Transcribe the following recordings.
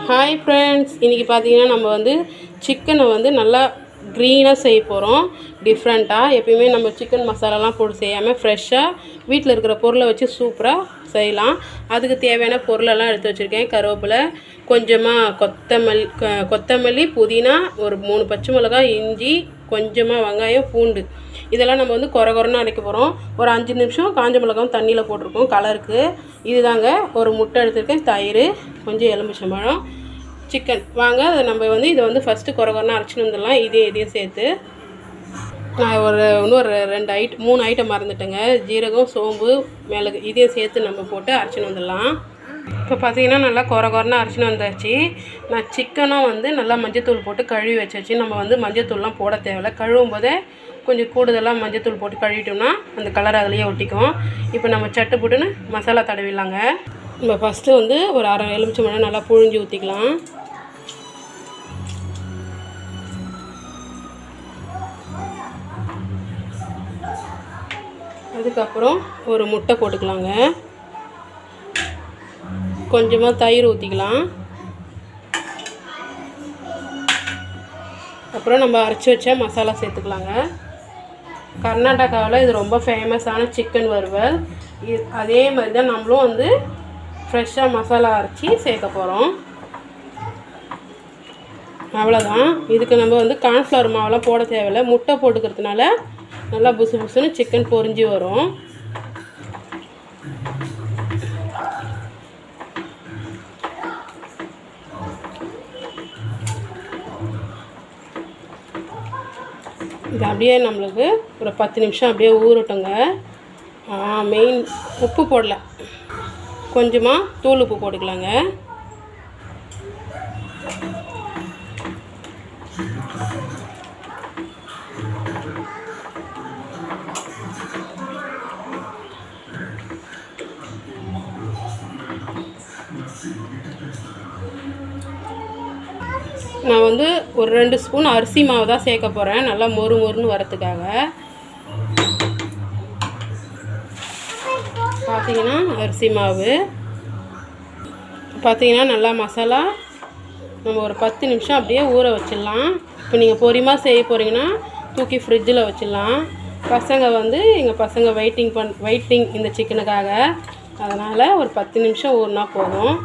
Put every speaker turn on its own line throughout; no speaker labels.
Hi friends, இன்றைக்கி பார்த்தீங்கன்னா நம்ம வந்து சிக்கனை வந்து நல்லா க்ரீனாக செய்ய போகிறோம். டிஃப்ரெண்ட்டாக எப்பயுமே நம்ம சிக்கன் மசாலாலாம் போட்டு செய்யாமல் ஃப்ரெஷ்ஷாக வீட்டில் இருக்கிற பொருளை வச்சு சூப்பராக செய்யலாம். அதுக்கு தேவையான பொருளெல்லாம் எடுத்து வச்சுருக்கேன். கருவேப்பிலை, கொஞ்சமாக கொத்தமல்லி, புதினா, ஒரு 3 பச்சை மிளகாய், இஞ்சி, கொஞ்சமாக வெங்காயம், பூண்டு. இதெல்லாம் நம்ம வந்து கொரன்னு அரைக்க போகிறோம். ஒரு 5 நிமிஷம் காஞ்ச மிளகாவும் தண்ணியில் போட்டிருக்கோம் கலருக்கு. இதுதாங்க. ஒரு முட்டை எடுத்துருக்கேன், தயிர், கொஞ்சம் எலுமிச்சம்பழம், சிக்கன். வாங்க நம்ம வந்து இதை வந்து ஃபஸ்ட்டு கொரன்னு அரைச்சின்னு வந்துடலாம். இதையும் சேர்த்து நான் இன்னும் ஒரு 3 ஐட்டம் மறந்துட்டேங்க. ஜீரகம், சோம்பு, மிளகு இதையும் சேர்த்து நம்ம போட்டு அரைச்சின்னு வந்துடலாம். இப்போ பார்த்தீங்கன்னா நல்லா கொரன்னு அரைச்சின்னு வந்தாச்சு. நான் சிக்கனும் வந்து நல்லா மஞ்சத்தூள் போட்டு கழுவி வச்சாச்சு. நம்ம வந்து மஞ்சத்தூள்லாம் போட தேவையில்ல. கழுவும் போதே கொஞ்சம் கூடுதலாக மஞ்சத்தூள் போட்டு கழுவிட்டோம்னா அந்த கலர் அதுலேயே ஒட்டிக்கும். இப்போ நம்ம சட்டு போட்டுன்னு மசாலா தடவிடலாங்க. நம்ம ஃபஸ்ட்டு வந்து ஒரு அரை எலுமிச்சம்பழம் நல்லா புழிஞ்சு ஊற்றிக்கலாம். அதுக்கப்புறம் ஒரு முட்டை போட்டுக்கலாங்க. கொஞ்சமாக தயிர் ஊற்றிக்கலாம். அப்புறம் நம்ம அரைச்சி வச்ச மசாலா சேர்த்துக்கலாங்க. கர்நாடகாவில் இது ரொம்ப ஃபேமஸான சிக்கன் வறுவல். அதே மாதிரி தான் நம்மளும் வந்து ஃப்ரெஷ்ஷாக மசாலா அரைச்சி சேர்க்க போகிறோம். அவ்வளோதான். இதுக்கு நம்ம வந்து கார்ன்ஃப்ளவர் மாவெல்லாம் போட தேவையில்லை. முட்டை போட்டுக்கிறதுனால நல்லா புசு புசுன்னு சிக்கன் பொரிஞ்சு வரும். இது அப்படியே நம்மளுக்கு ஒரு 10 நிமிஷம் அப்படியே ஊறட்டுங்க. மெயின் உப்பு போடல, கொஞ்சமாக தூள் உப்பு போட்டுக்கலாங்க. நான் வந்து ஒரு 2 ஸ்பூன் அரிசி மாவு தான் சேர்க்க போகிறேன், நல்லா மொறுன்னு வரத்துக்காக. பார்த்தீங்கன்னா அரிசி மாவு பார்த்தீங்கன்னா நல்லா மசாலா நம்ம ஒரு 10 நிமிஷம் அப்படியே ஊற வச்சிடலாம். இப்போ நீங்கள் பொரியமாக செய்ய போகிறீங்கன்னா தூக்கி ஃப்ரிட்ஜில் வச்சிடலாம். எங்கள் பசங்க வெயிட்டிங் இந்த சிக்கனுக்காக. அதனால் ஒரு 10 நிமிஷம் ஊறினா போதும்.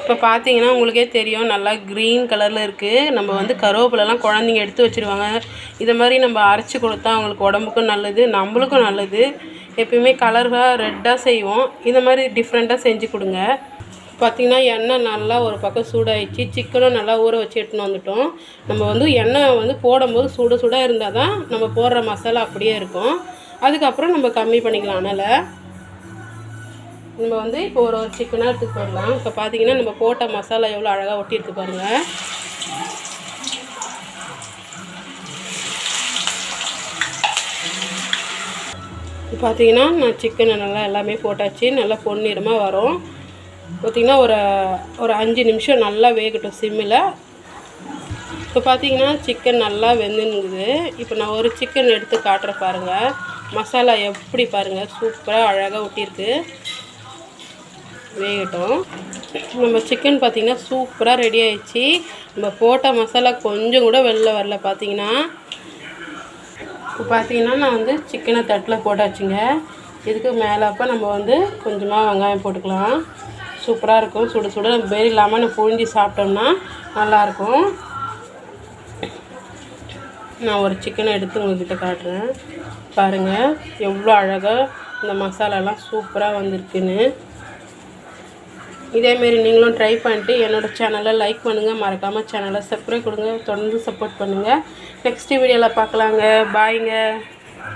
இப்போ பார்த்தீங்கன்னா உங்களுக்கே தெரியும், நல்லா க்ரீன் கலரில் இருக்குது. நம்ம வந்து கருவேப்பிலலாம் குழந்தைங்க எடுத்து வச்சுருவாங்க. இதை மாதிரி நம்ம அரைச்சி கொடுத்தா அவங்களுக்கு உடம்புக்கும் நல்லது, நம்மளுக்கும் நல்லது. எப்பயுமே கலராக ரெட்டாக செய்வோம். இந்த மாதிரி டிஃப்ரெண்ட்டாக செஞ்சு கொடுங்க. பார்த்திங்கன்னா எண்ணெய் நல்லா ஒரு பக்கம் சூடாகிடுச்சு. சிக்கனும் நல்லா ஊற வச்சு எடுத்துன்னு வந்துட்டோம். நம்ம வந்து எண்ணெய் வந்து போடும்போது சுடாக இருந்தால் தான் நம்ம போடுற மசாலா அப்படியே இருக்கும். அதுக்கப்புறம் நம்ம கம்மி பண்ணிக்கலாம் அனலை. நம்ம வந்து இப்போ ஒரு சிக்கனாக எடுத்து போடலாம். இப்போ பார்த்தீங்கன்னா நம்ம போட்ட மசாலா எவ்வளோ அழகாக ஒட்டி எடுத்து பாருங்கள். இப்போ பார்த்தீங்கன்னா நான் சிக்கனை நல்லா எல்லாமே போட்டாச்சு. நல்லா பொன்னிறமாக வரும். பார்த்திங்கன்னா ஒரு 5 நிமிஷம் நல்லா வேகட்டும் சிம்மில். இப்போ பார்த்தீங்கன்னா சிக்கன் நல்லா வெந்துங்குது. இப்போ நான் ஒரு சிக்கன் எடுத்து காட்டுறேன் பாருங்கள். மசாலா எப்படி பாருங்கள், சூப்பராக அழகாக ஒட்டியிருக்கு. வேகட்டும். நம்ம சிக்கன் பார்த்திங்கன்னா சூப்பராக ரெடி ஆகிடுச்சு. நம்ம போட்ட மசாலா கொஞ்சம் கூட வெளில வரல. பார்த்திங்கன்னா இப்போ பார்த்திங்கன்னா நான் வந்து சிக்கனை தட்டில் போட்டாச்சுங்க. இதுக்கு மேலே நம்ம வந்து கொஞ்சமாக வெங்காயம் போட்டுக்கலாம். சூப்பராக இருக்கும். சுட நம்ம வெறி லெமனை புழிஞ்சி சாப்பிட்டோம்னா நல்லாயிருக்கும். நான் ஒரு சிக்கனை எடுத்து உங்கள்கிட்ட காட்டுறேன் பாருங்கள், எவ்வளோ அழகாக இந்த மசாலாலாம் சூப்பராக வந்திருக்குன்னு. இதேமாரி நீங்களும் ட்ரை பண்ணிட்டு என்னோடய சேனலை லைக் பண்ணுங்கள், மறக்காமல் சேனலை சப்ஸ்கிரைப் கொடுங்க, தொடர்ந்து சப்போர்ட் பண்ணுங்கள். நெக்ஸ்ட் வீடியோவில் பார்க்கலாங்க. பாய்ங்க.